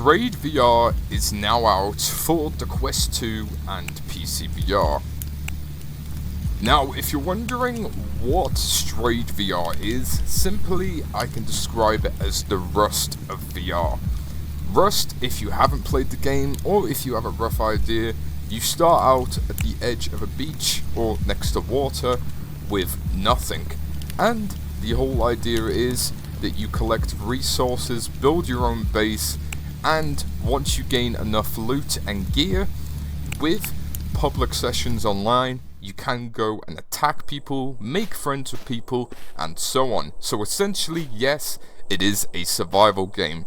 Strayed VR is now out for the Quest 2 and Pcvr. Now, if you're wondering what Strayed VR is, simply I can describe it as the Rust of VR. Rust, if you haven't played the game, or if you have a rough idea, you start out at the edge of a beach or next to water with nothing. And the whole idea is that you collect resources, build your own base, and once you gain enough loot and gear, with public sessions online, you can go and attack people, make friends with people, and so on. So essentially, yes, it is a survival game.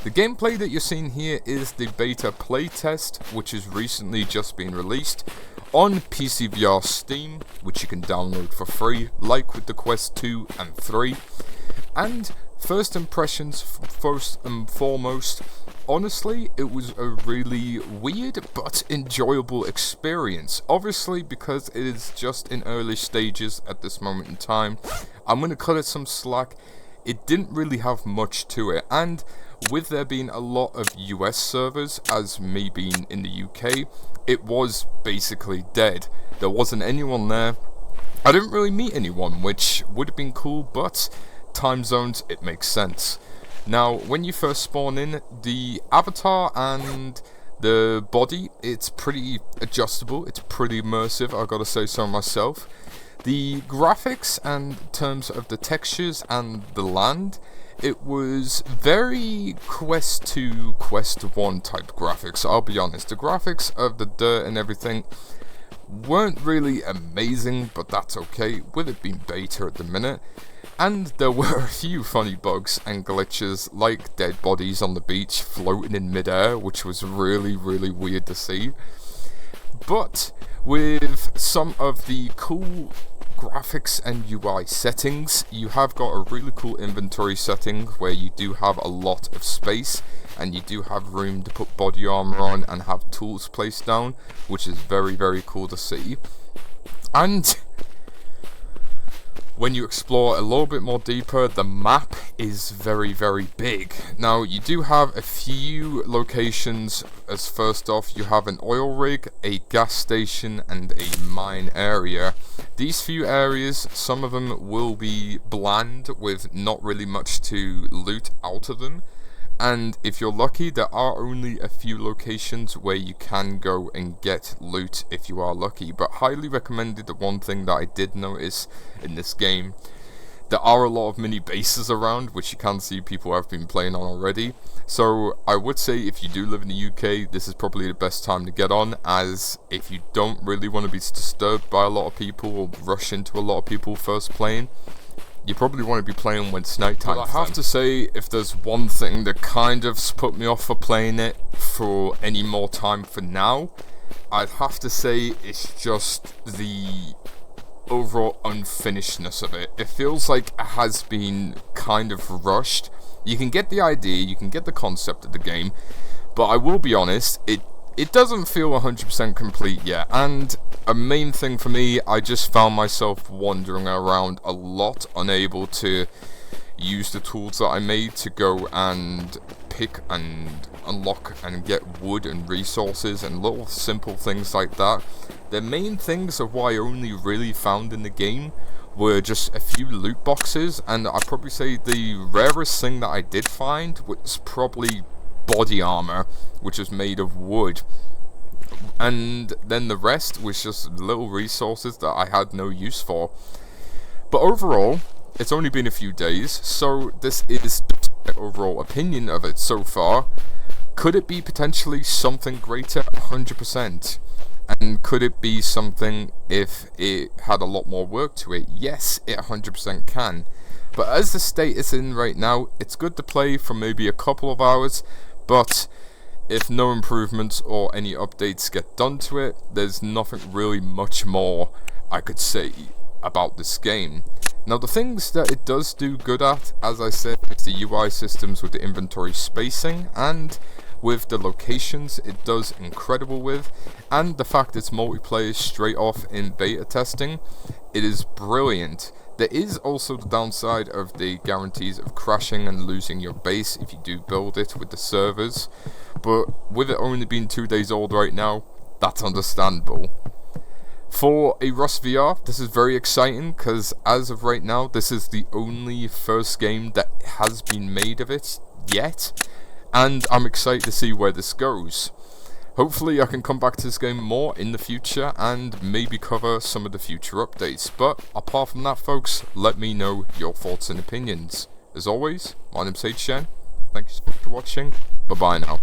The gameplay that you're seeing here is the beta playtest, which has recently just been released on Pcvr Steam, which you can download for free, like with the Quest 2 and 3. And first impressions, first and foremost, honestly, it was a really weird but enjoyable experience. Obviously, because it is just in early stages at this moment in time, I'm going to cut it some slack. It didn't really have much to it, and with there being a lot of US servers, as me being in the UK, it was basically dead. There wasn't anyone there. I didn't really meet anyone, which would have been cool, but time zones, it makes sense. Now, when you first spawn in, the avatar and the body, it's pretty adjustable, it's pretty immersive, I gotta say so myself. The graphics and in terms of the textures and the land, it was very Quest 2, Quest 1 type graphics, I'll be honest. The graphics of the dirt and everything weren't really amazing, but that's okay, with it being beta at the minute. And there were a few funny bugs and glitches, like dead bodies on the beach floating in midair, which was really weird to see. But with some of the cool graphics and UI settings, you have got a really cool inventory setting where you do have a lot of space and you do have room to put body armor on and have tools placed down, which is very cool to see. And when you explore a little bit more deeper, the map is very big. Now, you do have a few locations. As first off, you have an oil rig, a gas station, and a mine area. These few areas, some of them will be bland with not really much to loot out of them. And if you're lucky, there are only a few locations where you can go and get loot if you are lucky. But highly recommended. The one thing that I did notice in this game, there are a lot of mini bases around, which you can see people have been playing on already. So I would say if you do live in the UK, this is probably the best time to get on, as if you don't really want to be disturbed by a lot of people or rush into a lot of people first playing, you probably want to be playing when it's night time. But I have to say, if there's one thing that kind of put me off for playing it for any more time for now, I'd have to say it's just the overall unfinishedness of it. It feels like it has been kind of rushed. You can get the idea, you can get the concept of the game, but I will be honest, it doesn't feel 100% complete yet, and a main thing for me, I just found myself wandering around a lot, unable to use the tools that I made to go and pick and unlock and get wood and resources and little simple things like that. The main things of what I only really found in the game were just a few loot boxes, and I'd probably say the rarest thing that I did find was probably body armor, which was made of wood. And then the rest was just little resources that I had no use for. But overall, it's only been a few days, so this is my overall opinion of it so far. Could it be potentially something greater? 100%. And could it be something if it had a lot more work to it? Yes, it 100% can. But as the state is in right now, it's good to play for maybe a couple of hours, but if no improvements or any updates get done to it, there's nothing really much more I could say about this game. Now, the things that it does do good at, as I said, is the UI systems with the inventory spacing, and with the locations it does incredible with, and the fact it's multiplayer straight off in beta testing, it is brilliant. There is also the downside of the guarantees of crashing and losing your base if you do build it with the servers. but with it only being 2 days old right now, that's understandable. For a Rust VR, this is very exciting because as of right now, this is the only first game that has been made of it yet, and I'm excited to see where this goes. Hopefully I can come back to this game more in the future and maybe cover some of the future updates, but apart from that folks, let me know your thoughts and opinions. As always, my name's Sage Shen, thank you so much for watching, bye bye now.